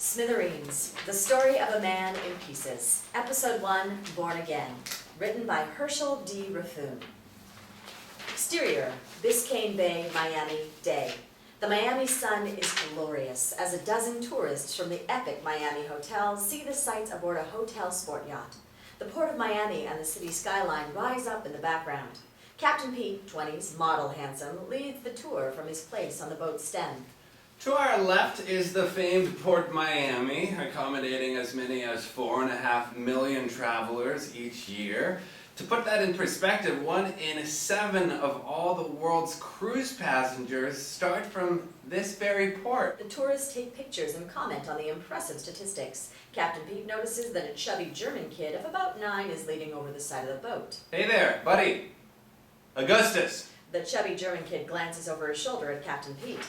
Smithereens, the story of a man in pieces. Episode 1, Born Again. Written by Hershel D. Rephun. Exterior, Biscayne Bay, Miami, day. The Miami sun is glorious as a dozen tourists from the epic Miami Hotel see the sights aboard a hotel sport yacht. The port of Miami and the city skyline rise up in the background. Captain Pete, 20s, model handsome, leads the tour from his place on the boat's stem. To our left is the famed Port Miami, accommodating as many as 4.5 million travelers each year. To put that in perspective, 1 in 7 of all the world's cruise passengers start from this very port. The tourists take pictures and comment on the impressive statistics. Captain Pete notices that a chubby German kid of about 9 is leaning over the side of the boat. Hey there, buddy. Augustus. The chubby German kid glances over his shoulder at Captain Pete.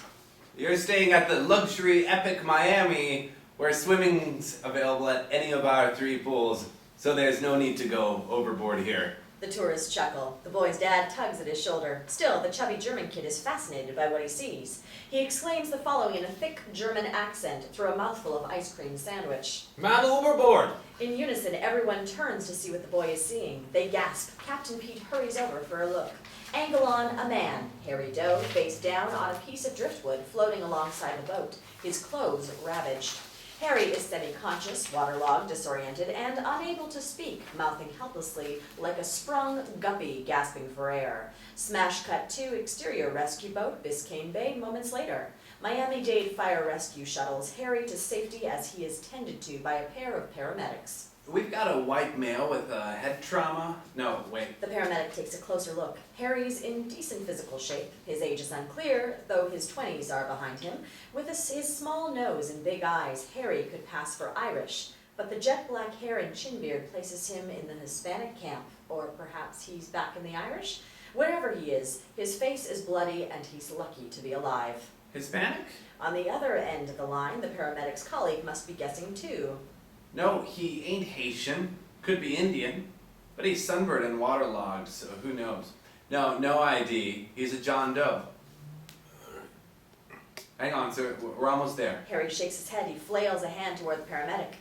You're staying at the luxury epic Miami, where swimming's available at any of our 3 pools, so there's no need to go overboard here. The tourists chuckle. The boy's dad tugs at his shoulder. Still, the chubby German kid is fascinated by what he sees. He exclaims the following in a thick German accent through a mouthful of ice cream sandwich. Man overboard! In unison, everyone turns to see what the boy is seeing. They gasp. Captain Pete hurries over for a look. Angle on, a man, hairy doe, face down on a piece of driftwood floating alongside the boat, his clothes ravaged. Harry is semi-conscious, waterlogged, disoriented, and unable to speak, mouthing helplessly like a sprung guppy gasping for air. Smash cut to exterior rescue boat, Biscayne Bay, moments later. Miami-Dade fire rescue shuttles Harry to safety as he is tended to by a pair of paramedics. We've got a white male with a head trauma. No, wait. The paramedic takes a closer look. Harry's in decent physical shape. His age is unclear, though his 20s are behind him. With his small nose and big eyes, Harry could pass for Irish, but the jet black hair and chin beard places him in the Hispanic camp, or perhaps he's back in the Irish? Wherever he is, his face is bloody and he's lucky to be alive. Hispanic? On the other end of the line, the paramedic's colleague must be guessing too. No, he ain't Haitian. Could be Indian. But he's sunburned and waterlogged, so who knows? No ID. He's a John Doe. Hang on, sir. We're almost there. Harry shakes his head. He flails a hand toward the paramedic.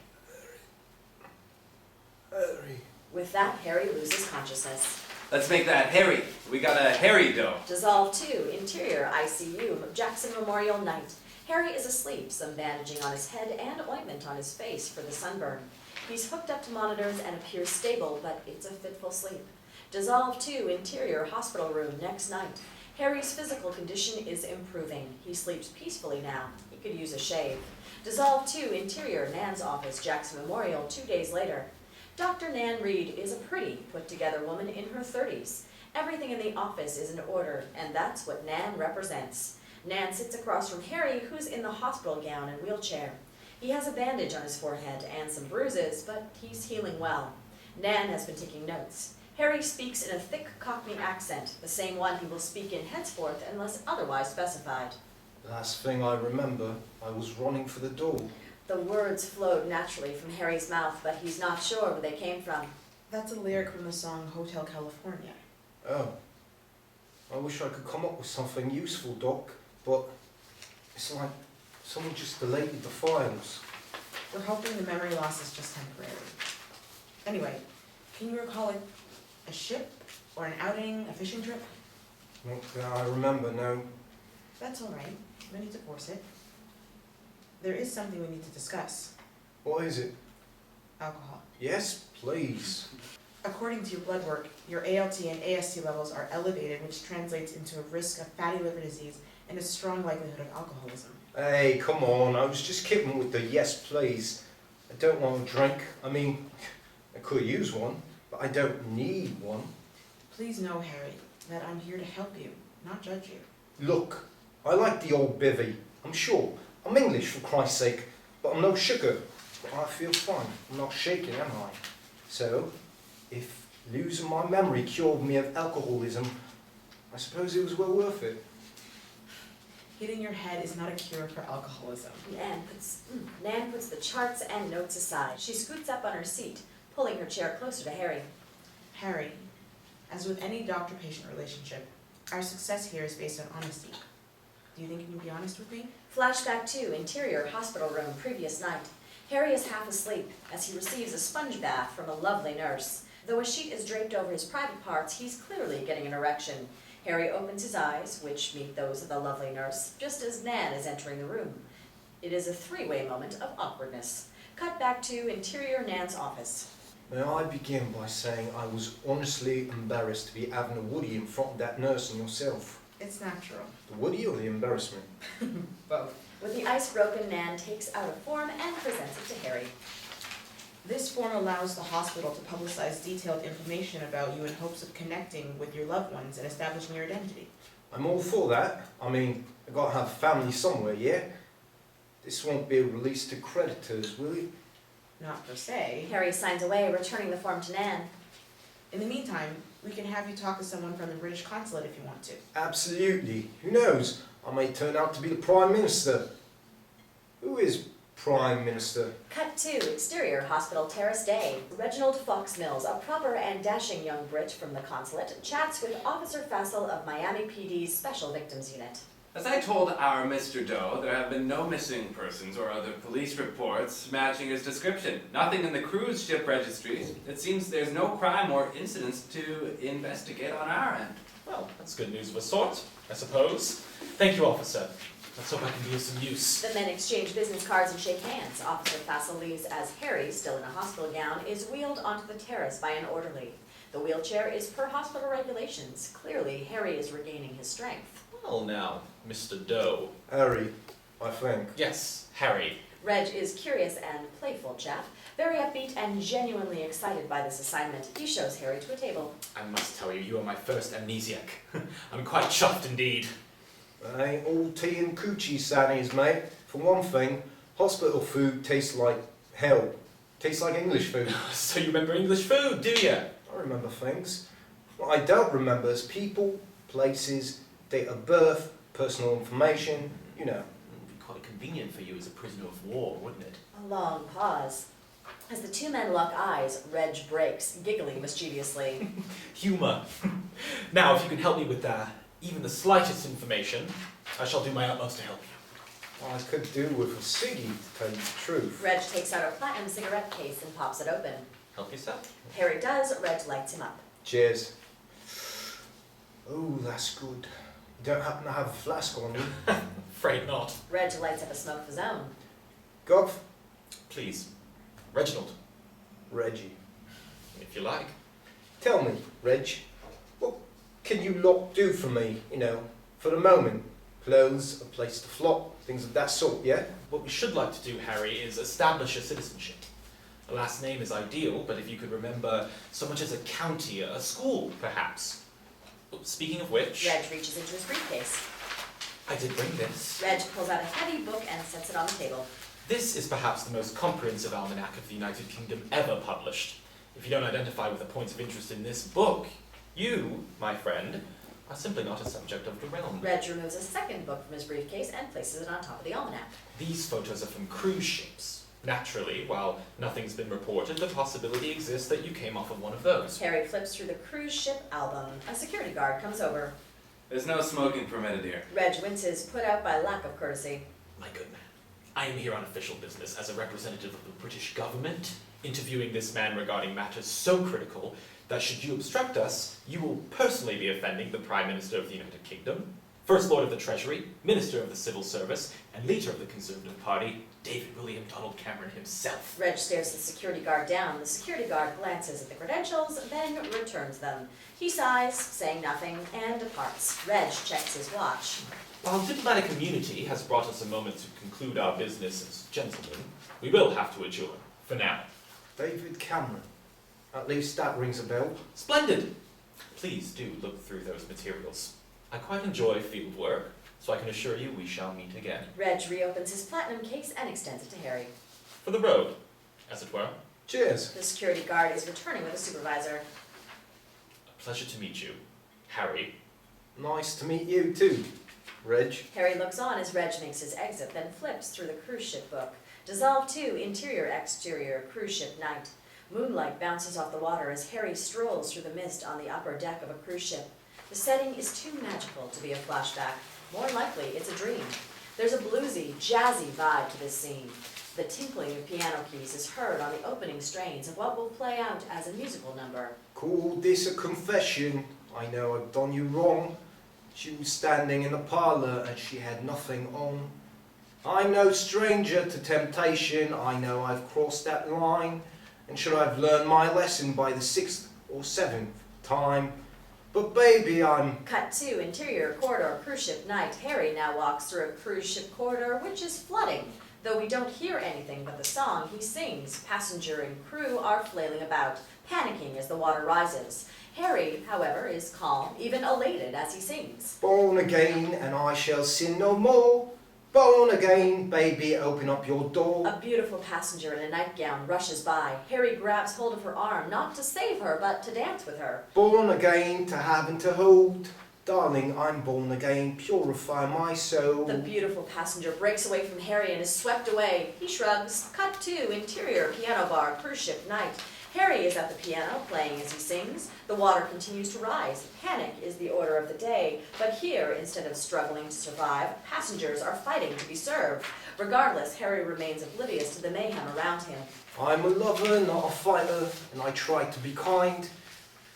Harry. With that, Harry loses consciousness. Let's make that Harry. We got a Harry Doe. Dissolve 2, interior ICU, Jackson Memorial Night. Harry is asleep, some bandaging on his head and ointment on his face for the sunburn. He's hooked up to monitors and appears stable, but it's a fitful sleep. Dissolve 2, interior hospital room, next night. Harry's physical condition is improving. He sleeps peacefully now. He could use a shave. Dissolve 2, interior, Nan's office, Jackson Memorial, 2 days later. Dr. Nan Reed is a pretty, put-together woman in her 30s. Everything in the office is in order, and that's what Nan represents. Nan sits across from Harry, who's in the hospital gown and wheelchair. He has a bandage on his forehead and some bruises, but he's healing well. Nan has been taking notes. Harry speaks in a thick Cockney accent, the same one he will speak in henceforth unless otherwise specified. Last thing I remember, I was running for the door. The words flowed naturally from Harry's mouth, but he's not sure where they came from. That's a lyric from the song Hotel California. Oh. I wish I could come up with something useful, Doc, but it's like someone just deleted the files. We're hoping the memory loss is just temporary. Anyway, can you recall a ship or an outing, a fishing trip? Not that I remember, no. That's all right. No need to force it. There is something we need to discuss. What is it? Alcohol. Yes, please. According to your blood work, your ALT and AST levels are elevated, which translates into a risk of fatty liver disease and a strong likelihood of alcoholism. Hey, come on, I was just kidding with the yes, please. I don't want a drink. I mean, I could use one, but I don't need one. Please know, Harry, that I'm here to help you, not judge you. Look, I like the old bivvy, I'm sure. I'm English, for Christ's sake, but I'm no sugar. But I feel fine. I'm not shaking, am I? So, if losing my memory cured me of alcoholism, I suppose it was well worth it. Hitting your head is not a cure for alcoholism. Nan puts the charts and notes aside. She scoots up on her seat, pulling her chair closer to Harry. Harry, as with any doctor-patient relationship, our success here is based on honesty. Do you think you can be honest with me? Flashback 2, interior hospital room, previous night. Harry is half asleep as he receives a sponge bath from a lovely nurse. Though a sheet is draped over his private parts, he's clearly getting an erection. Harry opens his eyes, which meet those of the lovely nurse, just as Nan is entering the room. It is a three-way moment of awkwardness. Cut back to interior Nan's office. May I begin by saying I was honestly embarrassed to be having a woody in front of that nurse and yourself. It's natural. The woody or the embarrassment? Both. With the ice broken, Nan takes out a form and presents it to Harry. This form allows the hospital to publicize detailed information about you in hopes of connecting with your loved ones and establishing your identity. I'm all for that. I mean, I gotta have family somewhere, yeah? This won't be released to creditors, will it? Not per se. Harry signs away, returning the form to Nan. In the meantime, we can have you talk to someone from the British consulate if you want to. Absolutely. Who knows? I may turn out to be the Prime Minister. Who is Prime Minister? Cut to exterior hospital terrace day. Reginald Foxmills, a proper and dashing young Brit from the consulate, chats with Officer Fassel of Miami PD's Special Victims Unit. As I told our Mr. Doe, there have been no missing persons or other police reports matching his description. Nothing in the cruise ship registry. It seems there's no crime or incidents to investigate on our end. Well, that's good news of a sort, I suppose. Thank you, officer. Let's hope I can be of some use. The men exchange business cards and shake hands. Officer Fassel leaves as Harry, still in a hospital gown, is wheeled onto the terrace by an orderly. The wheelchair is per hospital regulations. Clearly, Harry is regaining his strength. Well now, Mr. Doe. Harry, I think. Yes, Harry. Reg is curious and playful chap, very upbeat and genuinely excited by this assignment. He shows Harry to a table. I must tell you, you are my first amnesiac. I'm quite chuffed indeed. Ain't all tea and coochie sannies, mate. For one thing, hospital food tastes like hell. Tastes like English food. So you remember English food, do you? I remember things. What I don't remember is people, places, date of birth, personal information, you know. It would be quite convenient for you as a prisoner of war, wouldn't it? A long pause. As the two men lock eyes, Reg breaks, giggling mischievously. Humour. Now, if you can help me with even the slightest information, I shall do my utmost to help you. I could do with a ciggy, to tell you the truth. Reg takes out a platinum cigarette case and pops it open. Help yourself. Harry does, Reg lights him up. Cheers. Oh, that's good. You don't happen to have a flask on you? Afraid not. Reg lights up a smoke of his own. Gov? Please. Reginald, Reggie. if you like. Tell me, Reg, what can you lot do for me, you know, for the moment? Clothes, a place to flop, things of that sort, yeah? What we should like to do, Harry, is establish a citizenship. A last name is ideal, but if you could remember so much as a county, a school, perhaps. Speaking of which, Reg reaches into his briefcase. I did bring this. Reg pulls out a heavy book and sets it on the table. This is perhaps the most comprehensive almanac of the United Kingdom ever published. If you don't identify with the points of interest in this book, you, my friend, are simply not a subject of the realm. Reg removes a second book from his briefcase and places it on top of the almanac. These photos are from cruise ships. Naturally, while nothing's been reported, the possibility exists that you came off of one of those. Harry flips through the cruise ship album. A security guard comes over. There's no smoking permitted here. Reg winces, put out by lack of courtesy. My good man, I am here on official business as a representative of the British government, interviewing this man regarding matters so critical that should you obstruct us, you will personally be offending the Prime Minister of the United Kingdom, First Lord of the Treasury, Minister of the Civil Service, and leader of the Conservative Party, David William Donald Cameron himself. Reg stares the security guard down. The security guard glances at the credentials, then returns them. He sighs, saying nothing, and departs. Reg checks his watch. While diplomatic immunity has brought us a moment to conclude our business as gentlemen, we will have to adjourn, for now. David Cameron. At least that rings a bell. Splendid! Please do look through those materials. I quite enjoy field work, so I can assure you we shall meet again. Reg reopens his platinum case and extends it to Harry. For the road, as it were. Cheers. The security guard is returning with a supervisor. A pleasure to meet you, Harry. Nice to meet you too, Reg. Harry looks on as Reg makes his exit, then flips through the cruise ship book. Dissolve 2, interior, exterior, cruise ship night. Moonlight bounces off the water as Harry strolls through the mist on the upper deck of a cruise ship. The setting is too magical to be a flashback. More likely, it's a dream. There's a bluesy, jazzy vibe to this scene. The tinkling of piano keys is heard on the opening strains of what will play out as a musical number. Call this a confession. I know I've done you wrong. She was standing in the parlour and she had nothing on. I'm no stranger to temptation. I know I've crossed that line. And should I've learned my lesson by the 6th or 7th time. But baby, I'm... Cut to interior corridor, cruise ship night. Harry now walks through a cruise ship corridor, which is flooding. Though we don't hear anything but the song he sings, passenger and crew are flailing about, panicking as the water rises. Harry, however, is calm, even elated as he sings. Born again and I shall sin no more. Born again, baby, open up your door. A beautiful passenger in a nightgown rushes by. Harry grabs hold of her arm, not to save her, but to dance with her. Born again to have and to hold. Darling, I'm born again, purify my soul. The beautiful passenger breaks away from Harry and is swept away. He shrugs. Cut to interior piano bar, cruise ship night. Harry is at the piano, playing as he sings. The water continues to rise. Panic is the order of the day. But here, instead of struggling to survive, passengers are fighting to be served. Regardless, Harry remains oblivious to the mayhem around him. I'm a lover, not a fighter, and I try to be kind.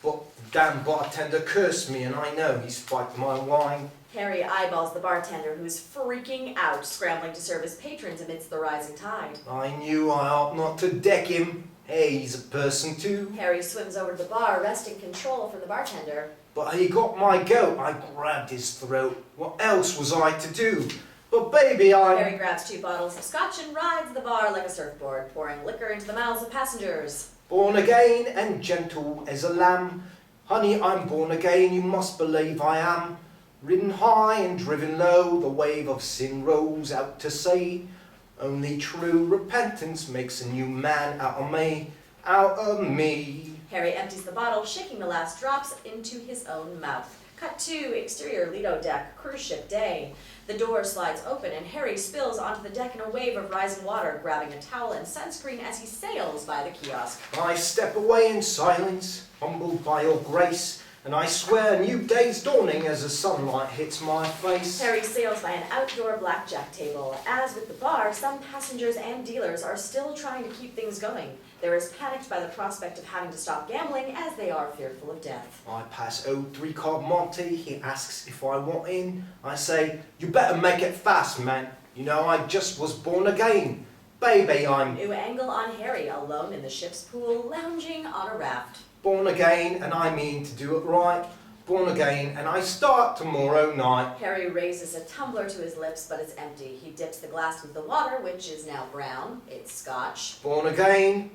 But the damn bartender cursed me, and I know he spiked my wine. Harry eyeballs the bartender, who's freaking out, scrambling to serve his patrons amidst the rising tide. I knew I ought not to deck him. Hey, he's a person too. Harry swims over to the bar, wresting control from the bartender. But he got my goat. I grabbed his throat. What else was I to do? But baby, Harry grabs 2 bottles of scotch and rides the bar like a surfboard, pouring liquor into the mouths of passengers. Born again and gentle as a lamb. Honey, I'm born again, you must believe I am. Ridden high and driven low, the wave of sin rolls out to sea. Only true repentance makes a new man out of me, out of me. Harry empties the bottle, shaking the last drops into his own mouth. Cut to exterior Lido deck, cruise ship day. The door slides open and Harry spills onto the deck in a wave of rising water, grabbing a towel and sunscreen as he sails by the kiosk. I step away in silence, humbled by your grace, and I swear a new day's dawning as the sunlight hits my face. Harry sails by an outdoor blackjack table. As with the bar, some passengers and dealers are still trying to keep things going. They're as panicked by the prospect of having to stop gambling as they are fearful of death. I pass old 3-card Monty, he asks if I want in. I say, you better make it fast, man. You know, I just was born again. Baby, I'm New angle on Harry, alone in the ship's pool, lounging on a raft. born again and I mean to do it right. Born again and I start tomorrow night. Harry raises a tumbler to his lips, but it's empty. He dips the glass with the water, which is now brown. It's scotch. Born again,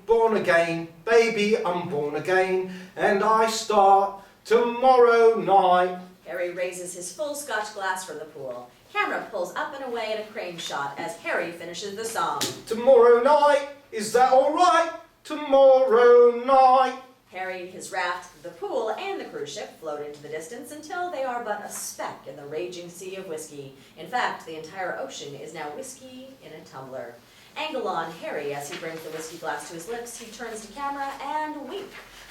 baby, I'm born again, and I start tomorrow night. Harry raises his full scotch glass from the pool. Camera pulls up and away in a crane shot as Harry finishes the song. Tomorrow night, is that alright? Tomorrow night. Harry, his raft, the pool, and the cruise ship float into the distance until they are but a speck in the raging sea of whiskey. In fact, the entire ocean is now whiskey in a tumbler. Angle on Harry as he brings the whiskey glass to his lips. He turns to camera and wink.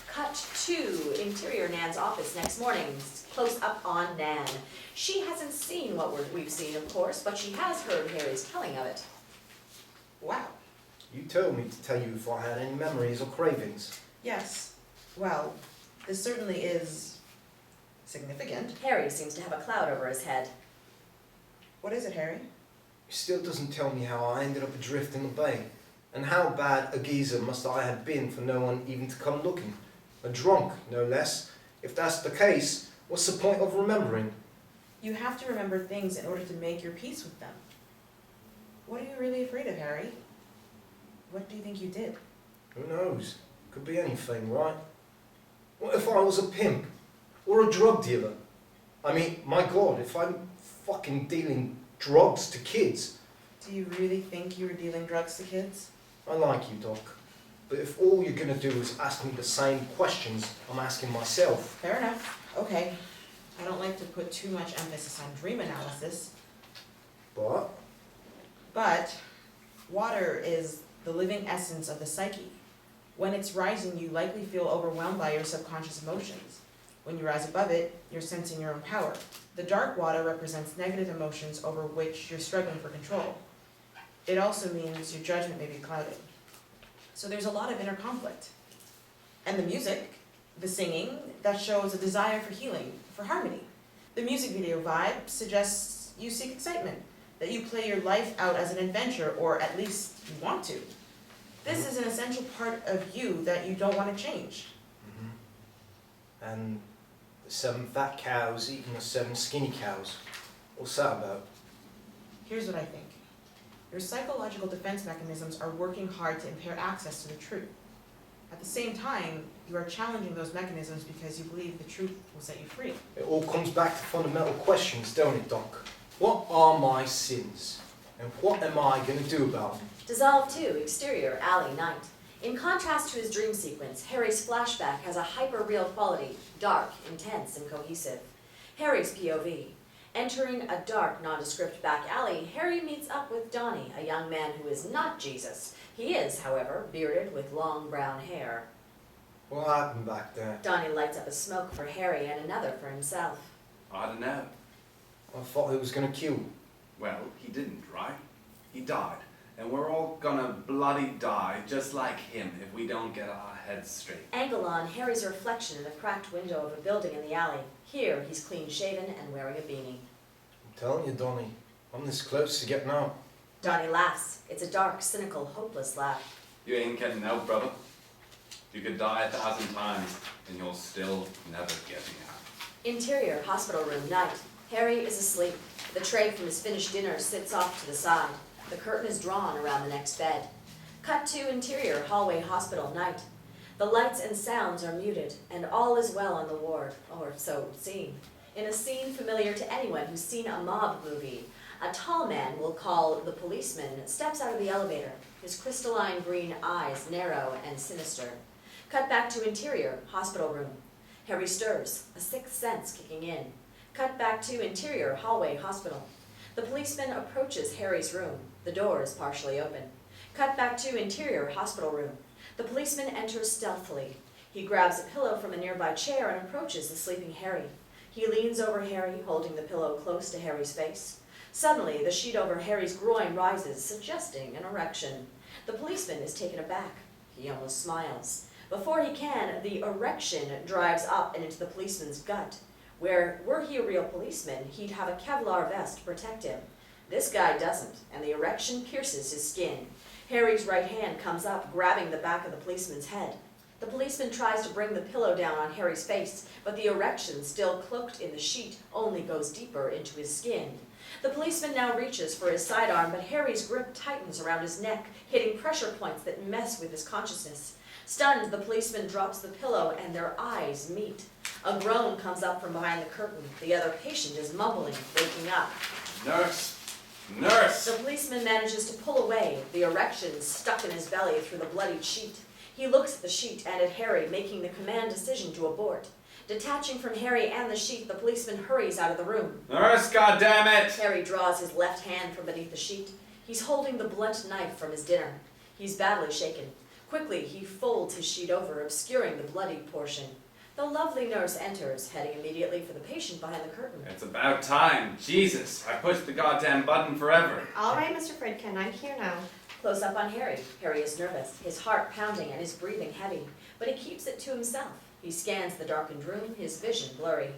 Cut to interior Nan's office next morning. Close up on Nan. She hasn't seen what we've seen, of course, but she has heard Harry's telling of it. Wow. You told me to tell you if I had any memories or cravings. Yes. Well, this certainly is significant. Harry seems to have a cloud over his head. What is it, Harry? He still doesn't tell me how I ended up adrift in the bay, and how bad a geezer must I have been for no one even to come looking. A drunk, no less. If that's the case, what's the point of remembering? You have to remember things in order to make your peace with them. What are you really afraid of, Harry? What do you think you did? Who knows? Could be anything, right? What if I was a pimp? Or a drug dealer? I mean, my God, if I'm fucking dealing drugs to kids. Do you really think you were dealing drugs to kids? I like you, Doc. But if all you're gonna do is ask me the same questions I'm asking myself. Fair enough. Okay. I don't like to put too much emphasis on dream analysis, but water is the living essence of the psyche. When it's rising, you likely feel overwhelmed by your subconscious emotions. When you rise above it, you're sensing your own power. The dark water represents negative emotions over which you're struggling for control. It also means your judgment may be clouded. So there's a lot of inner conflict. And the music, the singing, that shows a desire for healing, for harmony. The music video vibe suggests you seek excitement, that you play your life out as an adventure, or at least you want to. This is an essential part of you that you don't want to change. And the 7 fat cows eating the 7 skinny cows. What's that about? Here's what I think. Your psychological defense mechanisms are working hard to impair access to the truth. At the same time, you are challenging those mechanisms because you believe the truth will set you free. It all comes back to fundamental questions, don't it, Doc? What are my sins? And what am I going to do about them? Dissolve 2, exterior, alley, night. In contrast to his dream sequence, Harry's flashback has a hyper-real quality, dark, intense, and cohesive. Harry's POV. Entering a dark, nondescript back alley, Harry meets up with Donnie, a young man who is not Jesus. He is, however, bearded with long brown hair. What happened back there? Donnie lights up a smoke for Harry and another for himself. I don't know. I thought he was going to kill. Well, he didn't, right? He died. And we're all gonna bloody die just like him if we don't get our heads straight. Angle on Harry's reflection in the cracked window of a building in the alley. Here, he's clean-shaven and wearing a beanie. I'm telling you, Donnie, I'm this close to getting out. Donnie laughs. It's a dark, cynical, hopeless laugh. You ain't getting out, brother. You could die 1,000 times and you're still never getting out. Interior, hospital room, night. Harry is asleep. The tray from his finished dinner sits off to the side. The curtain is drawn around the next bed. Cut to interior, hallway, hospital, night. The lights and sounds are muted, and all is well on the ward, or so it would seem. In a scene familiar to anyone who's seen a mob movie, a tall man we'll call the policeman steps out of the elevator, his crystalline green eyes narrow and sinister. Cut back to interior, hospital room. Harry stirs, a sixth sense kicking in. Cut back to interior, hallway, hospital. The policeman approaches Harry's room. The door is partially open. Cut back to interior, hospital room. The policeman enters stealthily. He grabs a pillow from a nearby chair and approaches the sleeping Harry. He leans over Harry, holding the pillow close to Harry's face. Suddenly, the sheet over Harry's groin rises, suggesting an erection. The policeman is taken aback. He almost smiles. Before he can, the erection drives up and into the policeman's gut. Were he a real policeman, he'd have a Kevlar vest to protect him. This guy doesn't, and the erection pierces his skin. Harry's right hand comes up, grabbing the back of the policeman's head. The policeman tries to bring the pillow down on Harry's face, but the erection, still cloaked in the sheet, only goes deeper into his skin. The policeman now reaches for his sidearm, but Harry's grip tightens around his neck, hitting pressure points that mess with his consciousness. Stunned, the policeman drops the pillow, and their eyes meet. A groan comes up from behind the curtain. The other patient is mumbling, waking up. Nurse! Nurse! The policeman manages to pull away, the erection stuck in his belly through the bloodied sheet. He looks at the sheet and at Harry, making the command decision to abort. Detaching from Harry and the sheet, the policeman hurries out of the room. Nurse, goddammit! Harry draws his left hand from beneath the sheet. He's holding the blunt knife from his dinner. He's badly shaken. Quickly, he folds his sheet over, obscuring the bloodied portion. The lovely nurse enters, heading immediately for the patient behind the curtain. It's about time. Jesus, I pushed the goddamn button forever. All right, Mr. Friedkin, I'm here now. Close up on Harry. Harry is nervous, his heart pounding and his breathing heavy, but he keeps it to himself. He scans the darkened room, his vision blurry.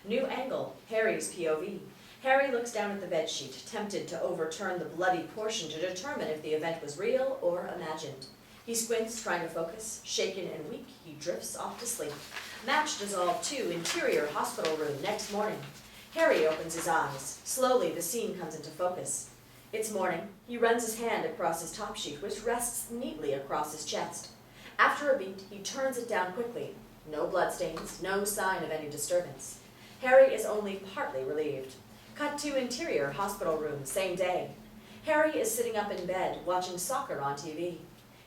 New angle, Harry's POV. Harry looks down at the bedsheet, tempted to overturn the bloody portion to determine if the event was real or imagined. He squints, trying to focus. Shaken and weak, he drifts off to sleep. Match dissolved 2, interior hospital room, next morning. Harry opens his eyes. Slowly, the scene comes into focus. It's morning. He runs his hand across his top sheet, which rests neatly across his chest. After a beat, he turns it down quickly. No bloodstains, no sign of any disturbance. Harry is only partly relieved. Cut to interior hospital room, same day. Harry is sitting up in bed, watching soccer on TV.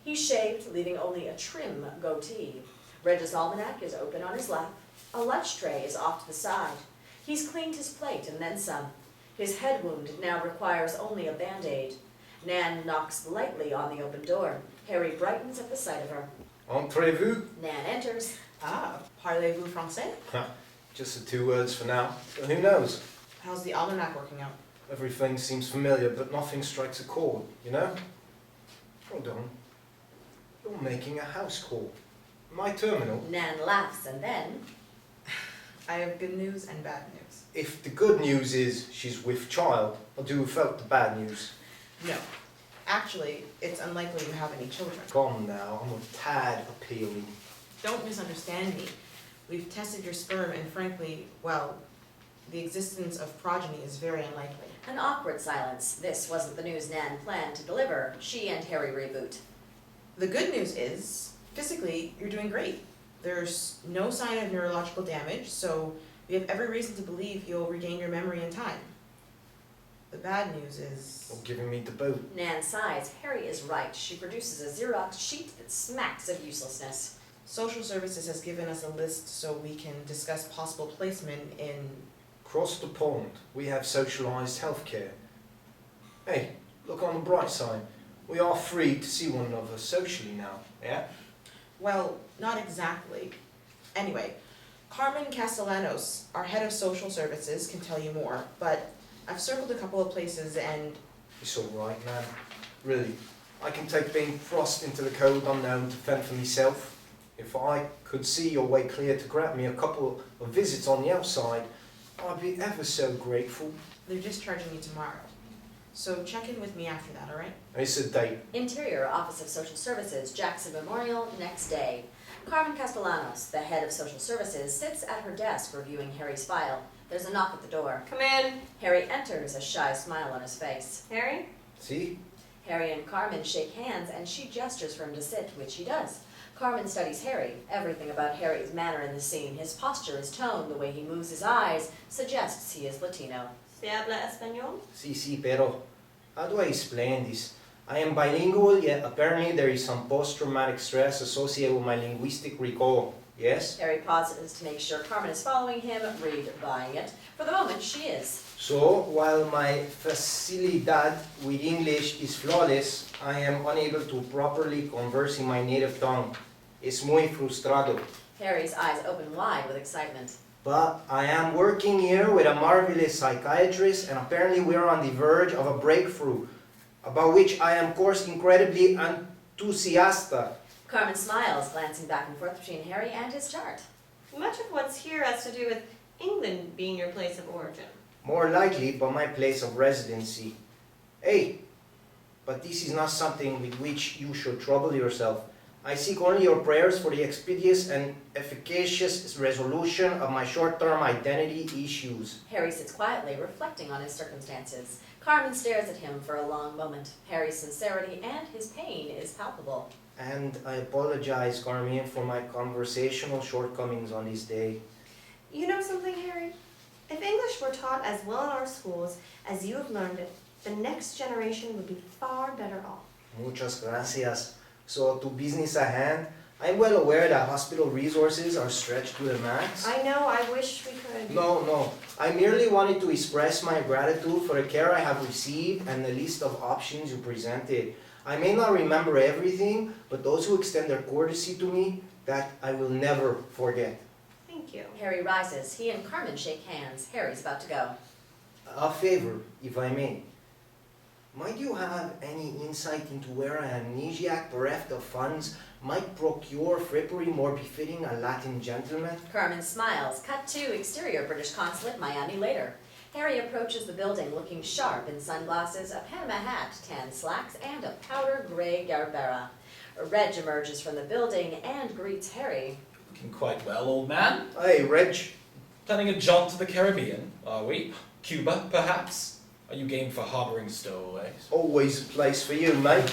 He's shaved, leaving only a trim goatee. Reg's almanac is open on his lap. A lunch tray is off to the side. He's cleaned his plate and then some. His head wound now requires only a Band-Aid. Nan knocks lightly on the open door. Harry brightens at the sight of her. Entrez-vous? Nan enters. Ah, parlez-vous français? Just the 2 words for now. But who knows? How's the almanac working out? Everything seems familiar, but nothing strikes a chord, you know? Hold on. You're making a house call. My terminal. Nan laughs and then, I have good news and bad news. If the good news is she's with child, I'll do without the bad news. No. Actually, it's unlikely you have any children. Come now, I'm a tad appealing. Don't misunderstand me. We've tested your sperm and frankly, well, the existence of progeny is very unlikely. an awkward silence. This wasn't the news Nan planned to deliver. She and Harry reboot. The good news is, physically, you're doing great. There's no sign of neurological damage, so we have every reason to believe you'll regain your memory in time. The bad news is... You're giving me the boot. Nan sighs. Harry is right. She produces a Xerox sheet that smacks of uselessness. Social Services has given us a list so we can discuss possible placement in... Across the pond, we have socialised healthcare. Hey, look on the bright side. We are free to see one another socially now, yeah? Well, not exactly. Anyway, Carmen Castellanos, our head of social services, can tell you more, but I've circled a couple of places and... It's all right, man. Really, I can take being thrust into the cold unknown to fend for myself. If I could see your way clear to grant me a couple of visits on the outside, I'd be ever so grateful. they're discharging you tomorrow. So check in with me after that, alright? It's a date. Interior, Office of Social Services, Jackson Memorial, next day. Carmen Castellanos, the head of Social Services, sits at her desk reviewing Harry's file. There's a knock at the door. Come in. Harry enters, a shy smile on his face. Harry? See? Harry and Carmen shake hands and she gestures for him to sit, which he does. Carmen studies Harry. Everything about Harry's manner in the scene, his posture, his tone, the way he moves his eyes, suggests he is Latino. ¿Se habla español? Sí, pero how do I explain this? I am bilingual, yet apparently there is some post-traumatic stress associated with my linguistic recall. Yes? Harry pauses to make sure Carmen is following him, read buying it. For the moment, she is. So, while my facilidad with English is flawless, I am unable to properly converse in my native tongue. Es muy frustrado. Harry's eyes open wide with excitement. But I am working here with a marvelous psychiatrist, and apparently we are on the verge of a breakthrough, about which I am, of course, incredibly enthusiastic. Carmen smiles, glancing back and forth between Harry and his chart. Much of what's here has to do with England being your place of origin. More likely, but my place of residency. Hey, but this is not something with which you should trouble yourself. I seek only your prayers for the expeditious and efficacious resolution of my short-term identity issues. Harry sits quietly, reflecting on his circumstances. Carmen stares at him for a long moment. Harry's sincerity and his pain is palpable. And I apologize, Carmen, for my conversational shortcomings on this day. You know something, Harry? If English were taught as well in our schools as you have learned it, the next generation would be far better off. Muchas gracias. So, to business at hand, I'm well aware that hospital resources are stretched to the max. I know, I wish we could. No. I merely wanted to express my gratitude for the care I have received and the list of options you presented. I may not remember everything, but those who extend their courtesy to me, that I will never forget. Thank you. Harry rises. He and Carmen shake hands. Harry's about to go. A favor, if I may. Might you have any insight into where an amnesiac bereft of funds might procure frippery more befitting a Latin gentleman? Carmen smiles. Cut to exterior British Consulate, Miami later. Harry approaches the building looking sharp in sunglasses, a Panama hat, tan slacks, and a powder gray Garbera. Reg emerges from the building and greets Harry. Looking quite well, old man. Hey, Reg. Planning a jaunt to the Caribbean, are we? Cuba, perhaps? Are you game for harbouring stowaways? Always a place for you, mate.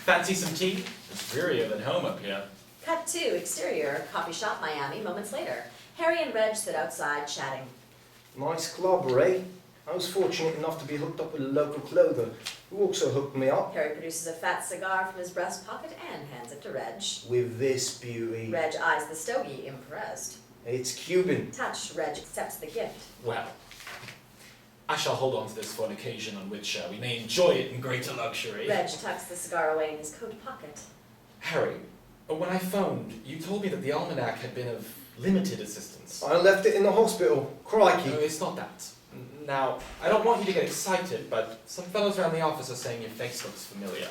Fancy some tea? It's drearier than home up here. Cut to exterior coffee shop, Miami, moments later. Harry and Reg sit outside chatting. Nice club, Ray. I was fortunate enough to be hooked up with a local clother, who also hooked me up. Harry produces a fat cigar from his breast pocket and hands it to Reg. With this beauty. Reg eyes the stogie, impressed. It's Cuban. Touched, Reg accepts the gift. Well, I shall hold on to this for an occasion on which we may enjoy it in greater luxury. Reg tucks the cigar away in his coat pocket. Harry, when I phoned, you told me that the almanac had been of limited assistance. I left it in the hospital. Crikey. No, it's not that. Now, I don't want you to get excited, but some fellows around the office are saying your face looks familiar.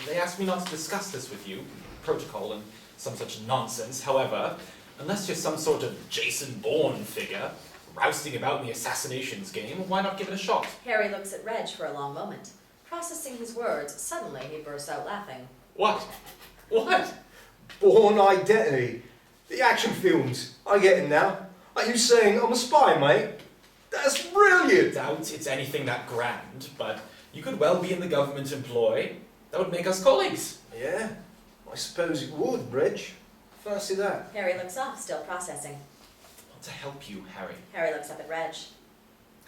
They asked me not to discuss this with you, protocol and some such nonsense. However, unless you're some sort of Jason Bourne figure, rousting about in the assassinations game, why not give it a shot? Harry looks at Reg for a long moment. Processing his words, suddenly he bursts out laughing. What? What? Born Identity. The action films. I get it now. Are you saying I'm a spy, mate? That's brilliant! Doubt it's anything that grand, but you could well be in the government employ. That would make us colleagues. Yeah, I suppose it would, Reg. Fancy that. Harry looks off, still processing. I want to help you, Harry. Harry looks up at Reg.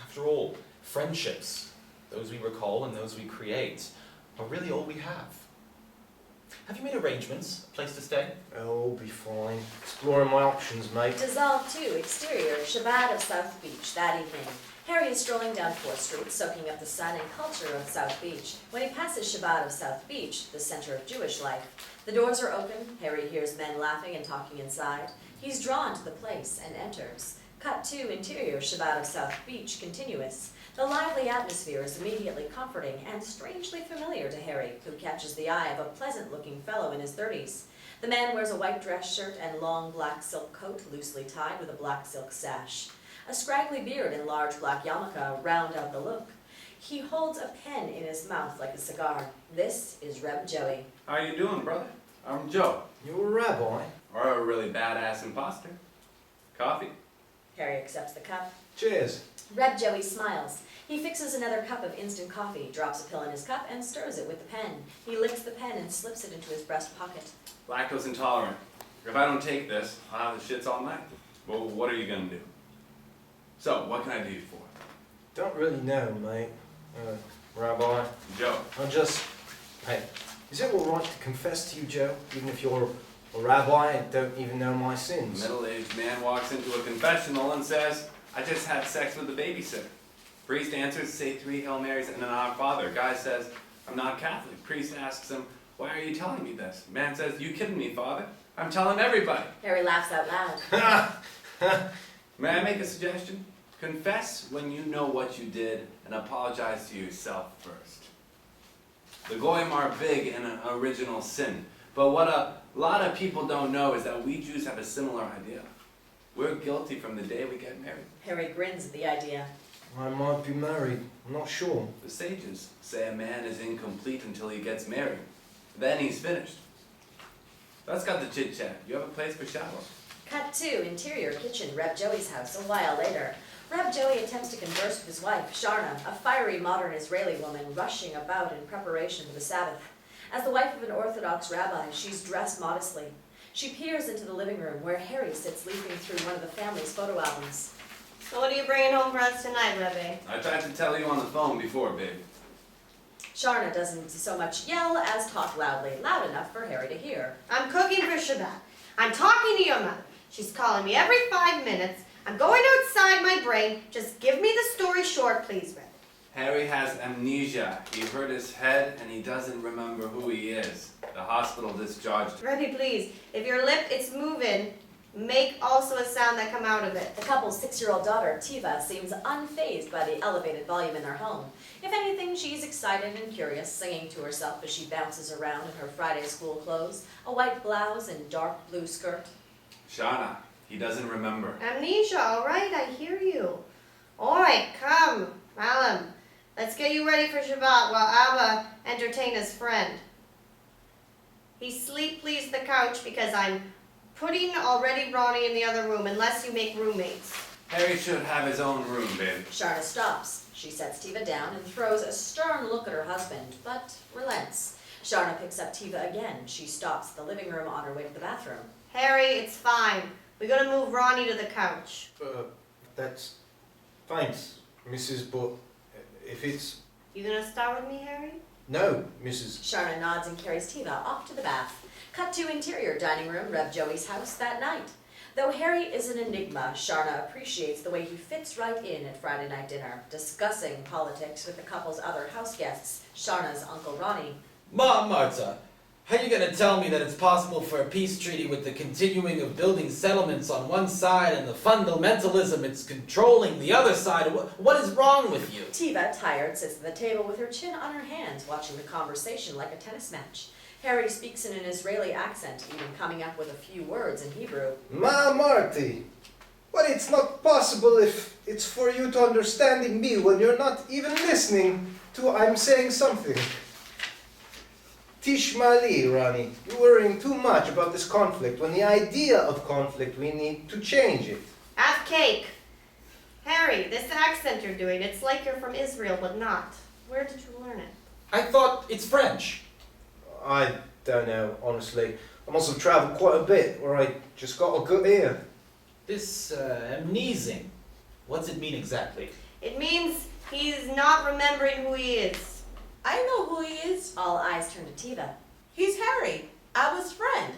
After all, friendships, those we recall and those we create, are really all we have. Have you made arrangements? A place to stay? Oh, be fine. Exploring my options, mate. Dissolve 2, exterior, Shabbat of South Beach, that evening. Harry is strolling down 4th Street, soaking up the sun and culture of South Beach. When he passes Shabbat of South Beach, the center of Jewish life, the doors are open. Harry hears men laughing and talking inside. He's drawn to the place and enters. Cut 2, interior, Shabbat of South Beach, continuous. The lively atmosphere is immediately comforting and strangely familiar to Harry, who catches the eye of a pleasant-looking fellow in his 30s. The man wears a white dress shirt and long black silk coat, loosely tied with a black silk sash. A scraggly beard and large black yarmulke round out the look. He holds a pen in his mouth like a cigar. This is Reb Joey. How you doing, brother? I'm Joe. You're a rabbi. Or a really badass imposter. Coffee. Harry accepts the cup. Cheers. Reb Joey smiles. He fixes another cup of instant coffee, drops a pill in his cup, and stirs it with the pen. He licks the pen and slips it into his breast pocket. Lactose intolerant. If I don't take this, I'll have the shits all night. Well, what are you gonna do? So, what can I do you for? Don't really know, mate. Rabbi. Joe. Hey, is it alright to confess to you, Joe? Even if you're a rabbi and don't even know my A sins? middle-aged man walks into a confessional and says, I just had sex with the babysitter. Priest answers, say 3 Hail Marys and an Our Father. Guy says, I'm not Catholic. Priest asks him, why are you telling me this? Man says, you kidding me, Father? I'm telling everybody. Harry laughs out loud. May I make a suggestion? Confess when you know what you did and apologize to yourself first. The goyim are big in an original sin, but what a lot of people don't know is that we Jews have a similar idea. We're guilty from the day we get married. Harry grins at the idea. I might be married. I'm not sure. The sages say a man is incomplete until he gets married. Then he's finished. Let's cut the chit-chat. You have a place for shower? Cut 2, interior kitchen, Reb Joey's house, a while later. Reb Joey attempts to converse with his wife, Sharna, a fiery modern Israeli woman rushing about in preparation for the Sabbath. As the wife of an Orthodox rabbi, she's dressed modestly. She peers into the living room where Harry sits leafing through one of the family's photo albums. So what are you bringing home for us tonight, Rebbe? I tried to tell you on the phone before, baby. Sharna doesn't so much yell as talk loudly, loud enough for Harry to hear. I'm cooking for Shabbat. I'm talking to your mother. She's calling me every 5 minutes. I'm going outside my brain. Just give me the story short, please, Rebbe. Harry has amnesia. He hurt his head and he doesn't remember who he is. The hospital discharged. Rebbe, please, if your lip is moving, make also a sound that come out of it. The couple's 6-year-old daughter, Tiva, seems unfazed by the elevated volume in their home. If anything, she's excited and curious, singing to herself as she bounces around in her Friday school clothes, a white blouse and dark blue skirt. Shauna, he doesn't remember. Amnesia, all right, I hear you. All right, come, Malam. Let's get you ready for Shabbat while Abba entertain his friend. He sleep please the couch because I'm putting already Ronnie in the other room unless you make roommates. Harry should have his own room, baby. Sharna stops. She sets Tiva down and throws a stern look at her husband, but relents. Sharna picks up Tiva again. She stops at the living room on her way to the bathroom. Harry, it's fine. We're gonna move Ronnie to the couch. That's... Thanks, Mrs. But if it's... You gonna start with me, Harry? No, Mrs. Sharna nods and carries Tiva off to the bath. Cut to interior dining room, Reb Joey's house that night. Though Harry is an enigma, Sharna appreciates the way he fits right in at Friday night dinner, discussing politics with the couple's other house guests, Sharna's Uncle Ronnie. Ma, Marta, How are you gonna tell me that it's possible for a peace treaty with the continuing of building settlements on one side and the fundamentalism it's controlling the other side? What is wrong with you? Tiva, tired, sits at the table with her chin on her hands, watching the conversation like a tennis match. Harry speaks in an Israeli accent, even coming up with a few words in Hebrew. Ma Marty, but it's not possible if it's for you to understanding me when you're not even listening to I'm saying something. Tishmali, Rani, you're worrying too much about this conflict when the idea of conflict, we need to change it. Have cake. Harry, this accent you're doing, it's like you're from Israel, but not. Where did you learn it? I thought it's French. I don't know, honestly. I must have travelled quite a bit, or I just got a good ear. This amnesing, what's it mean exactly? It means he's not remembering who he is. I know who he is. All eyes turn to Tiva. He's Harry, Abba's friend.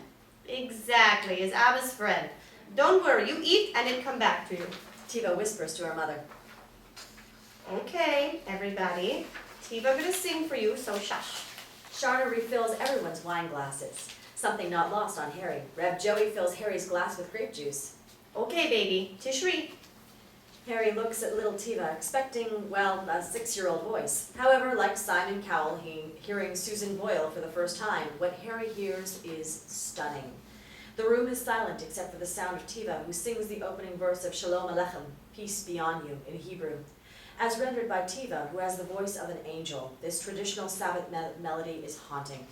Exactly, is Abba's friend. Don't worry, you eat and it'll come back to you. Tiva whispers to her mother. Okay, everybody. Tiva gonna sing for you, so shush. Charter refills everyone's wine glasses. Something not lost on Harry. Reb Joey fills Harry's glass with grape juice. Okay, baby, Tishri. Harry looks at little Tiva, expecting, well, a 6-year-old voice. However, like Simon Cowell, hearing Susan Boyle for the first time, what Harry hears is stunning. The room is silent except for the sound of Tiva, who sings the opening verse of Shalom Aleichem, peace be on you, in Hebrew. As rendered by Tiva, who has the voice of an angel, this traditional Sabbath melody is haunting.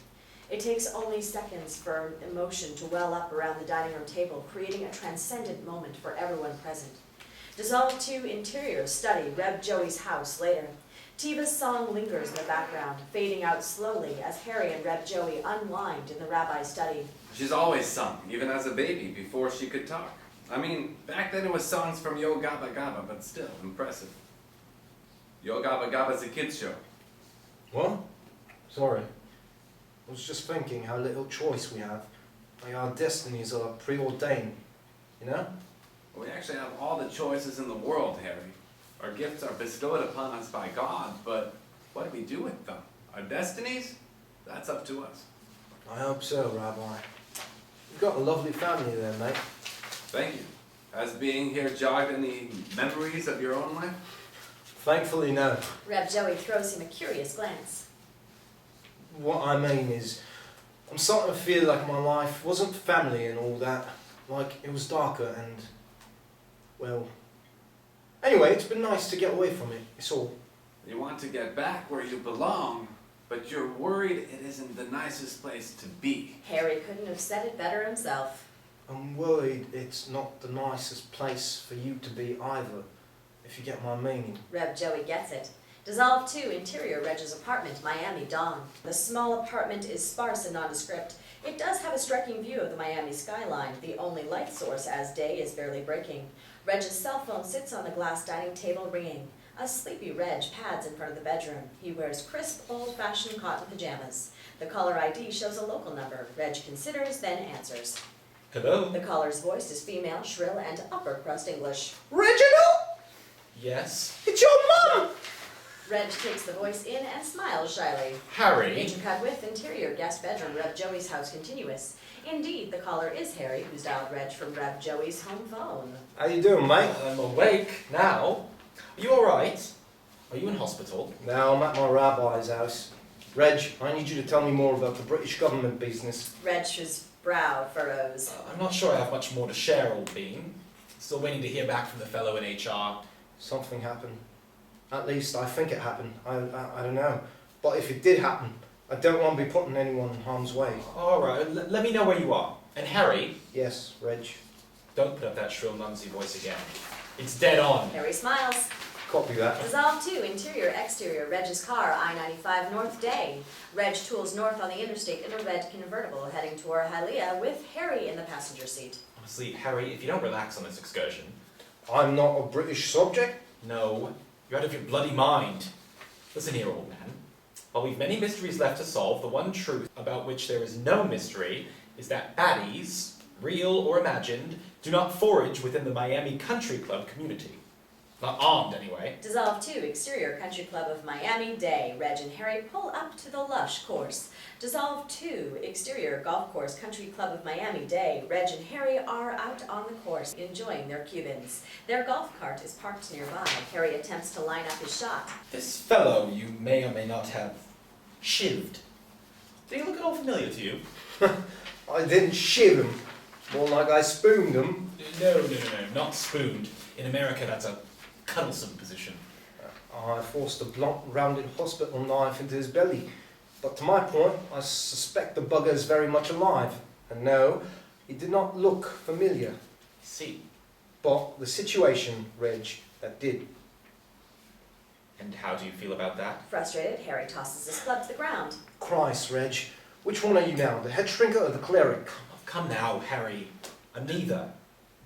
It takes only seconds for emotion to well up around the dining room table, creating a transcendent moment for everyone present. Dissolved to interior study Reb Joey's house later. Tiva's song lingers in the background, fading out slowly as Harry and Reb Joey unwind in the rabbi's study. She's always sung, even as a baby, before she could talk. I mean, back then it was songs from Yo Gabba Gabba, but still impressive. Yo Gabba Gabba's a kid's show. What? Sorry. I was just thinking how little choice we have. Like our destinies are preordained, you know? We actually have all the choices in the world, Harry. Our gifts are bestowed upon us by God, but what do we do with them? Our destinies? That's up to us. I hope so, Rabbi. You've got a lovely family there, mate. Thank you. Has being here jogged any memories of your own life? Thankfully, no. Reb Joey throws him a curious glance. What I mean is, I'm starting to feel like my life wasn't family and all that. Like, it was darker and, well... Anyway, it's been nice to get away from it, it's all. You want to get back where you belong, but you're worried it isn't the nicest place to be. Harry couldn't have said it better himself. I'm worried it's not the nicest place for you to be either, if you get my meaning. Reb Joey gets it. Dissolved to interior Reg's apartment, Miami Dawn. The small apartment is sparse and nondescript. It does have a striking view of the Miami skyline, the only light source as day is barely breaking. Reg's cell phone sits on the glass dining table ringing. A sleepy Reg pads in front of the bedroom. He wears crisp, old-fashioned cotton pajamas. The caller ID shows a local number. Reg considers, then answers. Hello? The caller's voice is female, shrill, and upper-crust English. Reginald! Yes? It's your mum! Reg takes the voice in and smiles shyly. Harry? Intercut with interior guest bedroom, Reb Joey's house continuous. Indeed, the caller is Harry, who's dialed Reg from Reb Joey's home phone. How you doing, mate? I'm awake now. Are you alright? Are you in hospital? Now I'm at my rabbi's house. Reg, I need you to tell me more about the British government business. Reg's brow furrows. I'm not sure I have much more to share, old bean. Still waiting to hear back from the fellow in HR. Something happened. At least I think it happened. I don't know. But if it did happen, I don't want to be putting anyone in harm's way. Alright, let me know where you are. And Harry, Yes, Reg. don't put up that shrill mumsy voice again. It's dead on. Harry smiles. Copy that. Dissolved to interior, exterior, Reg's car, I-95 North Day. Reg tools north on the interstate in a red convertible, heading toward Hialeah with Harry in the passenger seat. Honestly, Harry, if you don't relax on this excursion... I'm not a British subject. No, you're out of your bloody mind. Listen here, old man. While we've many mysteries left to solve, the one truth about which there is no mystery is that baddies, real or imagined, do not forage within the Miami Country Club community. Not armed, anyway. Dissolve 2, exterior country club of Miami day. Reg and Harry pull up to the lush course. Dissolve 2, exterior golf course country club of Miami day. Reg and Harry are out on the course, enjoying their Cubans. Their golf cart is parked nearby. Harry attempts to line up his shot. This fellow you may or may not have shivved. Do you look at all familiar to you? I didn't shiv him. More like I spooned him. No, not spooned. In America, that's a cuddlesome position. I forced a blunt, rounded hospital knife into his belly. But to my point, I suspect the bugger is very much alive. And no, he did not look familiar. See. But the situation, Reg, that did. And how do you feel about that? Frustrated, Harry tosses his club to the ground. Christ, Reg, which one are you now, the head shrinker or the cleric? Oh, come now, Harry. I'm neither.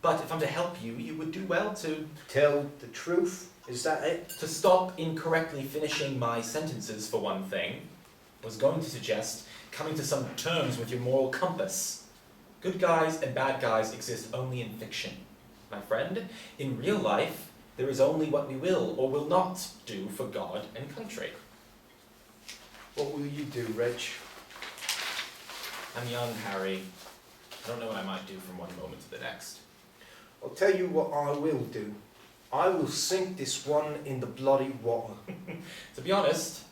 But if I'm to help you, you would do well to... Tell the truth, is that it? To stop incorrectly finishing my sentences, for one thing. Was going to suggest coming to some terms with your moral compass. Good guys and bad guys exist only in fiction. My friend, in real life, there is only what we will or will not do for God and country. What will you do, Reg? I'm young, Harry. I don't know what I might do from one moment to the next. I'll tell you what I will do. I will sink this one in the bloody water. To be honest,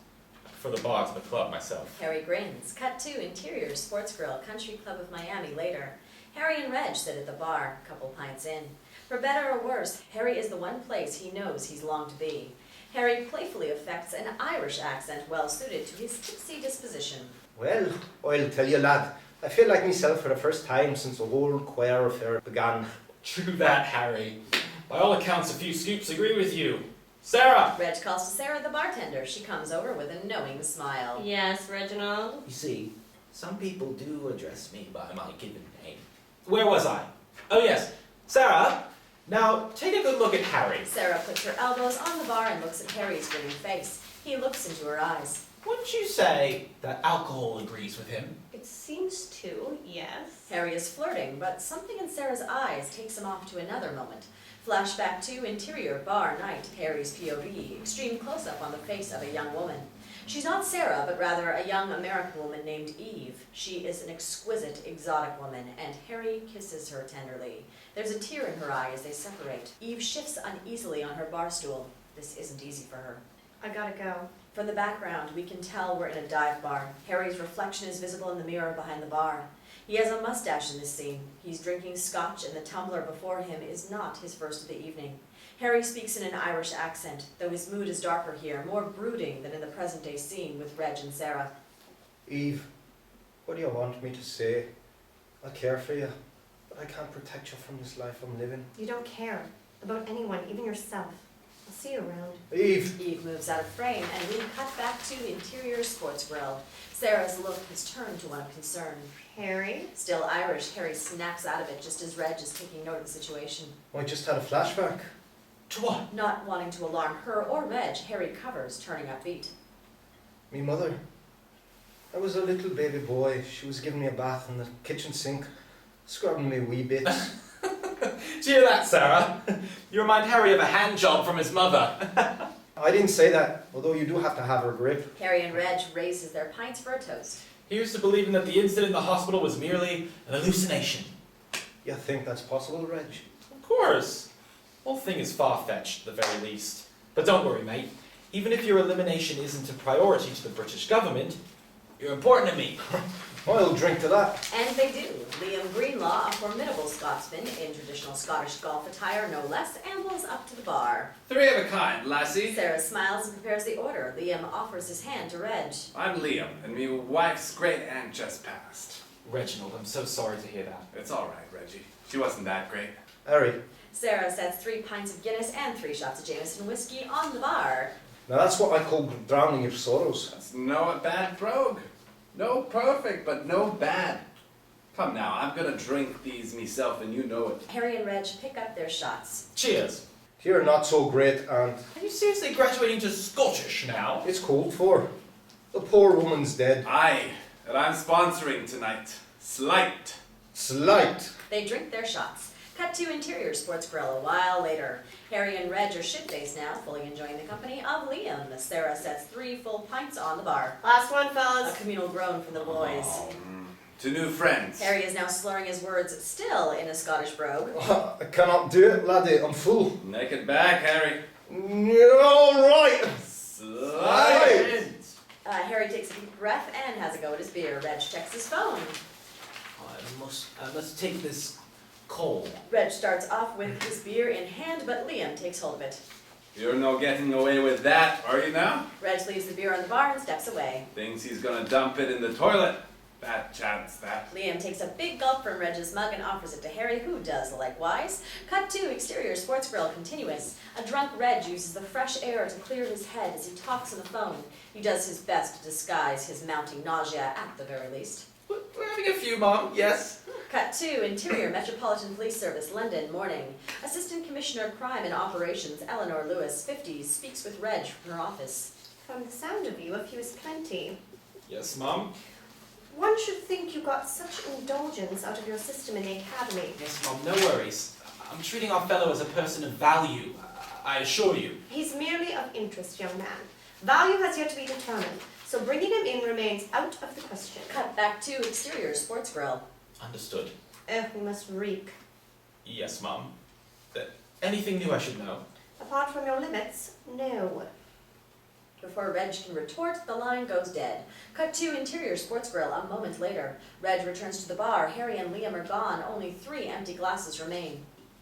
I prefer the bar to the club myself. Harry grins. Cut 2, interior sports grill, country club of Miami later. Harry and Reg sit at the bar, a couple pints in. For better or worse, Harry is the one place he knows he's longed to be. Harry playfully affects an Irish accent well suited to his tipsy disposition. Well, I'll tell you, lad, I feel like myself for the first time since the whole choir affair began. True that, Harry. By all accounts, a few scoops agree with you. Sarah! Reg calls to Sarah, the bartender. She comes over with a knowing smile. Yes, Reginald? You see, some people do address me by my given name. Where was I? Oh yes, Sarah! Now, take a good look at Harry. Sarah puts her elbows on the bar and looks at Harry's grinning face. He looks into her eyes. Wouldn't you say that alcohol agrees with him? It seems to, yes. Harry is flirting, but something in Sarah's eyes takes him off to another moment. Flashback 2, interior bar night. Harry's POV, extreme close-up on the face of a young woman. She's not Sarah, but rather a young American woman named Eve. She is an exquisite, exotic woman, and Harry kisses her tenderly. There's a tear in her eye as they separate. Eve shifts uneasily on her bar stool. This isn't easy for her. I gotta go. From the background, we can tell we're in a dive bar. Harry's reflection is visible in the mirror behind the bar. He has a mustache in this scene. He's drinking scotch, and the tumbler before him is not his first of the evening. Harry speaks in an Irish accent, though his mood is darker here, more brooding than in the present-day scene with Reg and Sarah. Eve, what do you want me to say? I care for you, but I can't protect you from this life I'm living. You don't care about anyone, even yourself. I'll see you around. Eve! Eve moves out of frame, and we cut back to the interior sports grill. Sarah's look has turned to one of concern. Harry? Still Irish, Harry snaps out of it just as Reg is taking note of the situation. I just had a flashback. To what? Not wanting to alarm her or Reg, Harry covers, turning upbeat. Me mother. I was a little baby boy. She was giving me a bath in the kitchen sink, scrubbing me wee bits. Do you hear that, Sarah? You remind Harry of a hand job from his mother. I didn't say that, although you do have to have her grip. Harry and Reg raises their pints for a toast. Here's to believing that the incident in the hospital was merely an hallucination. You think that's possible, Reg? Of course. The whole thing is far-fetched, at the very least. But don't worry, mate. Even if your elimination isn't a priority to the British government, you're important to me. I'll drink to that. And they do. Liam Greenlaw, a formidable Scotsman in traditional Scottish golf attire, no less, ambles up to the bar. 3 of a kind, lassie. Sarah smiles and prepares the order. Liam offers his hand to Reg. I'm Liam, and me wife's great aunt just passed. Reginald, I'm so sorry to hear that. It's all right, Reggie. She wasn't that great. Harry. Sarah sets 3 pints of Guinness and 3 shots of Jameson whiskey on the bar. Now that's what I call drowning your sorrows. That's no bad brogue. No perfect, but no bad. Come now, I'm gonna drink these myself, and you know it. Harry and Reg pick up their shots. Cheers. You're not so great, and Are you seriously graduating to Scottish now? it's called for. The poor woman's dead. Aye, and I'm sponsoring tonight. Slight. Slight. They drink their shots. Cut to interior sports grill a while later. Harry and Reg are shit-faced now, fully enjoying the company of Liam as Sarah sets 3 full pints on the bar. Last one, A fellas. communal groan from the boys. To new friends. Harry is now slurring his words, still in a Scottish brogue. I cannot do it, laddie. I'm full. Naked back, Harry. You're all right. Slide. Harry takes a deep breath and has a go at his beer. Reg checks his phone. I must take this coal. Reg starts off with his beer in hand, but Liam takes hold of it. You're no getting away with that, are you now? Reg leaves the beer on the bar and steps away. Thinks he's gonna dump it in the toilet. Fat chance, that. Liam takes a big gulp from Reg's mug and offers it to Harry, who does likewise. Cut to exterior sports grill continuous. A drunk Reg uses the fresh air to clear his head as he talks on the phone. He does his best to disguise his mounting nausea at the very least. We're having a few, Mom, yes. Cut to Interior Metropolitan Police Service, London, morning. Assistant Commissioner of Crime and Operations Eleanor Lewis, 50s, speaks with Reg from her office. From the sound of you, a few is plenty. Yes, Mom? One should think you got such indulgence out of your system in the academy. Yes, Mom, no worries. I'm treating our fellow as a person of value, I assure you. He's merely of interest, young man. Value has yet to be determined, so bringing him in remains out of the question. Cut back to Exterior Sports Grill. Understood. We must reek. Yes, Mom. Anything new I should know? Apart from your limits, no. Before Reg can retort, the line goes dead. Cut to Interior Sports Grill a moment later. Reg returns to the bar. Harry and Liam are gone. Only 3 empty glasses remain.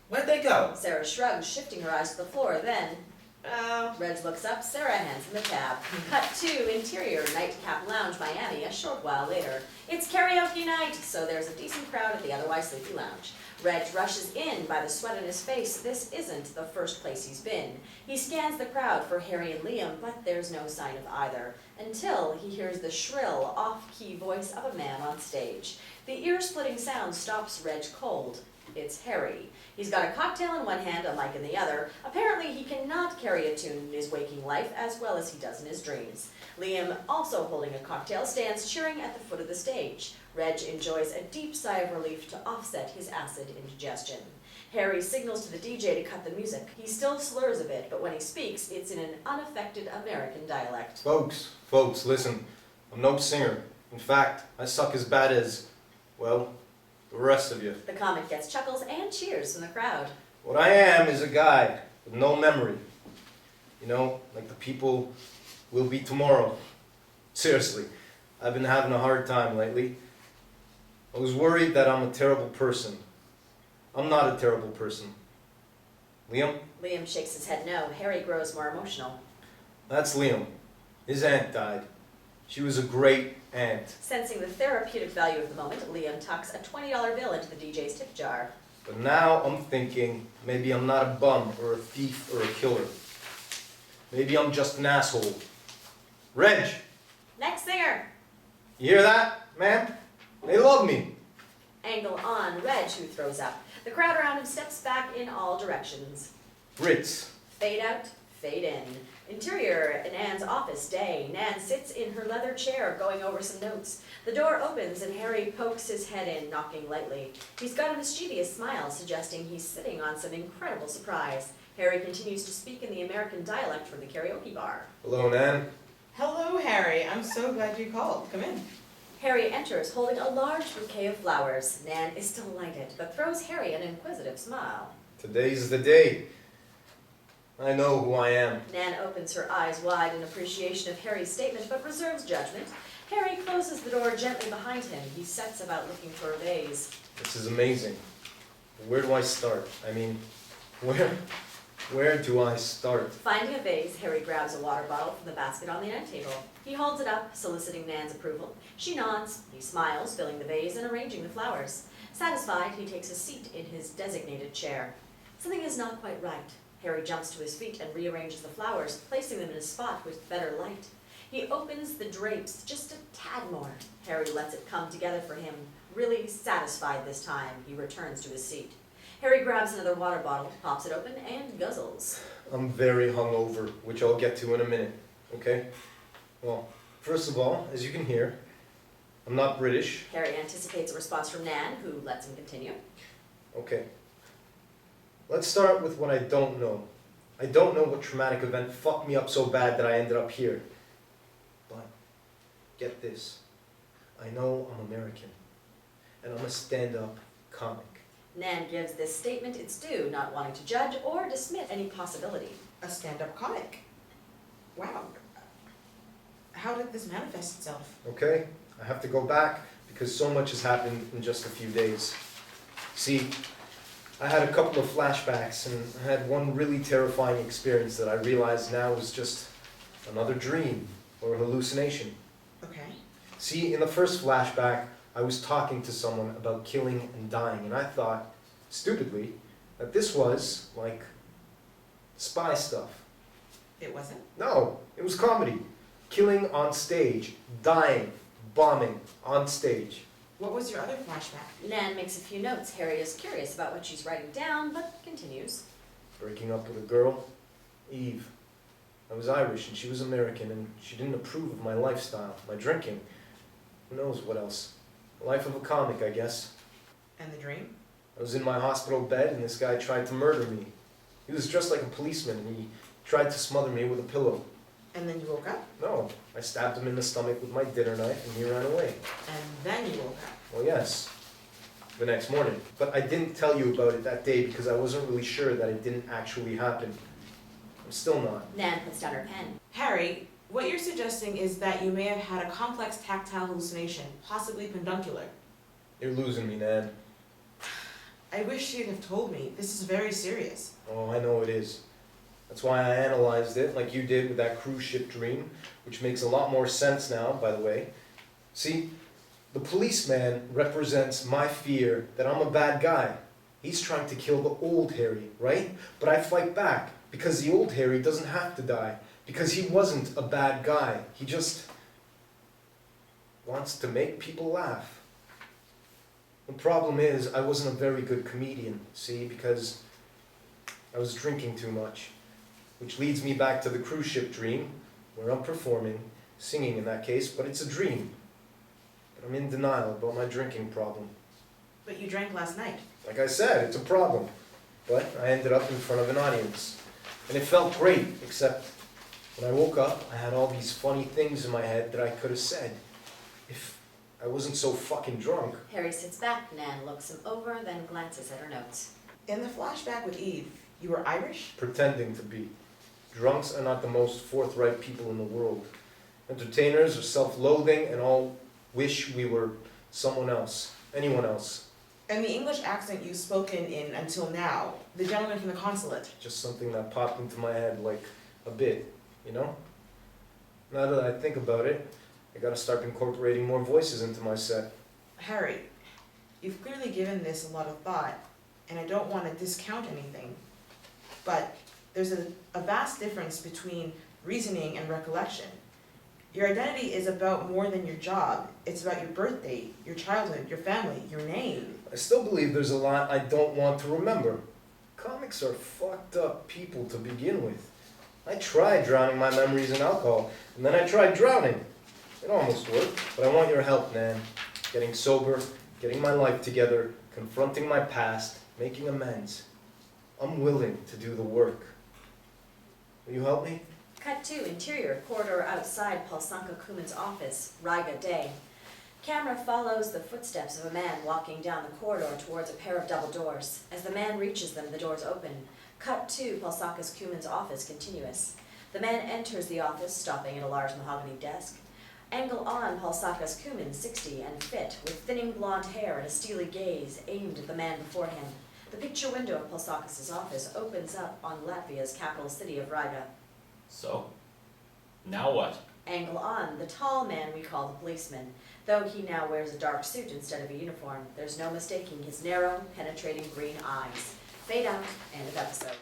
Where'd they go? Sarah shrugs, shifting her eyes to the floor. Then, Oh. Reg looks up. Sarah hands him a tab. Cut to Interior Nightcap Lounge, Miami, a short while later. It's karaoke night, so there's a decent crowd at the otherwise sleepy lounge. Reg rushes in by the sweat on his face. This isn't the first place he's been. He scans the crowd for Harry and Liam, but there's no sign of either, until he hears the shrill, off-key voice of a man on stage. The ear-splitting sound stops Reg cold. It's Harry. He's got a cocktail in one hand, a mic in the other. Apparently he cannot carry a tune in his waking life as well as he does in his dreams. Liam, also holding a cocktail, stands cheering at the foot of the stage. Reg enjoys a deep sigh of relief to offset his acid indigestion. Harry signals to the DJ to cut the music. He still slurs a bit, but when he speaks, it's in an unaffected American dialect. Folks, listen. I'm no singer. In fact, I suck as bad as, well, the rest of you. The comic gets chuckles and cheers from the crowd. What I am is a guy with no memory. You know, like the people will be tomorrow. Seriously, I've been having a hard time lately. I was worried that I'm a terrible person. I'm not a terrible person. Liam? Liam shakes his head no. Harry grows more emotional. That's Liam. His aunt died. She was a great aunt. Sensing the therapeutic value of the moment, Liam tucks a $20 bill into the DJ's tip jar. But now I'm thinking maybe I'm not a bum or a thief or a killer. Maybe I'm just an asshole. Reg, Next singer! you hear that, man? They love me. Angle on Reg, who throws up. The crowd around him steps back in all directions. Ritz. Fade out, fade in. Interior, Nan's office day. Nan sits in her leather chair going over some notes. The door opens and Harry pokes his head in, knocking lightly. He's got a mischievous smile, suggesting he's sitting on some incredible surprise. Harry continues to speak in the American dialect from the karaoke bar. Hello, Nan. Hello, Harry. I'm so glad you called. Come in. Harry enters, holding a large bouquet of flowers. Nan is delighted, but throws Harry an inquisitive smile. Today's the day. I know who I am. Nan opens her eyes wide in appreciation of Harry's statement, but reserves judgment. Harry closes the door gently behind him. He sets about looking for a vase. This is amazing. Where do I start? I mean, where do I start? Finding a vase, Harry grabs a water bottle from the basket on the end table. He holds it up, soliciting Nan's approval. She nods. He smiles, filling the vase and arranging the flowers. Satisfied, he takes a seat in his designated chair. Something is not quite right. Harry jumps to his feet and rearranges the flowers, placing them in a spot with better light. He opens the drapes just a tad more. Harry lets it come together for him. Really satisfied this time, he returns to his seat. Harry grabs another water bottle, pops it open, and guzzles. I'm very hungover, which I'll get to in a minute, okay? Well, first of all, as you can hear, I'm not British. Harry anticipates a response from Nan, who lets him continue. Okay. Let's start with what I don't know. I don't know what traumatic event fucked me up so bad that I ended up here. But, get this. I know I'm American. And I'm a stand-up comic. Nan gives this statement its due, not wanting to judge or dismiss any possibility. A stand-up comic. Wow. How did this manifest itself? Okay? I have to go back because so much has happened in just a few days. See, I had a couple of flashbacks and I had one really terrifying experience that I realized now was just another dream or hallucination. Okay. See, in the first flashback, I was talking to someone about killing and dying, and I thought, stupidly, that this was, like, spy stuff. It wasn't? No, it was comedy. Killing on stage, dying, bombing on stage. What was your other flashback? Nan makes a few notes. Harry is curious about what she's writing down, but continues. Breaking up with a girl, Eve. I was Irish and she was American, and she didn't approve of my lifestyle, my drinking. Who knows what else? The life of a comic, I guess. And the dream? I was in my hospital bed and this guy tried to murder me. He was dressed like a policeman and he tried to smother me with a pillow. And then you woke up? No, I stabbed him in the stomach with my dinner knife and he ran away. And then you woke up? Well, yes, the next morning. But I didn't tell you about it that day because I wasn't really sure that it didn't actually happen. I'm still not. Nan puts down her pen. Harry, what you're suggesting is that you may have had a complex tactile hallucination, possibly peduncular. You're losing me, Nan. I wish you'd have told me. This is very serious. Oh, I know it is. That's why I analyzed it like you did with that cruise ship dream, which makes a lot more sense now, by the way. See, the policeman represents my fear that I'm a bad guy. He's trying to kill the old Harry, right? But I fight back because the old Harry doesn't have to die. Because he wasn't a bad guy. He just wants to make people laugh. The problem is I wasn't a very good comedian, see, because I was drinking too much. Which leads me back to the cruise ship dream, where I'm performing, singing in that case, but it's a dream. But I'm in denial about my drinking problem. But you drank last night. Like I said, it's a problem. But I ended up in front of an audience. And it felt great, except when I woke up, I had all these funny things in my head that I could have said if I wasn't so fucking drunk. Harry sits back. Nan looks him over, then glances at her notes. In the flashback with Eve, you were Irish? Pretending to be. Drunks are not the most forthright people in the world. Entertainers are self-loathing and all wish we were someone else, anyone else. And the English accent you've spoken in until now, the gentleman from the consulate. Just something that popped into my head like a bit, you know? Now that I think about it, I gotta start incorporating more voices into my set. Harry, you've clearly given this a lot of thought, and I don't want to discount anything, but there's a vast difference between reasoning and recollection. Your identity is about more than your job. It's about your birth date, your childhood, your family, your name. I still believe there's a lot I don't want to remember. Comics are fucked up people to begin with. I tried drowning my memories in alcohol, and then I tried drowning. It almost worked, but I want your help, Nan. Getting sober, getting my life together, confronting my past, making amends. I'm willing to do the work. Will you help me? Cut to interior corridor outside Palsanka Kuman's office, Riga Day. Camera follows the footsteps of a man walking down the corridor towards a pair of double doors. As the man reaches them, the doors open. Cut to Palsanka Kuman's office, continuous. The man enters the office, stopping at a large mahogany desk. Angle on Palsanka Kuman, 60 and fit, with thinning blonde hair and a steely gaze aimed at the man before him. The picture window of Palsanka's office opens up on Latvia's capital city of Riga. So, now what? Angle on the tall man we call the policeman. Though he now wears a dark suit instead of a uniform, there's no mistaking his narrow, penetrating green eyes. Fade out, end of episode.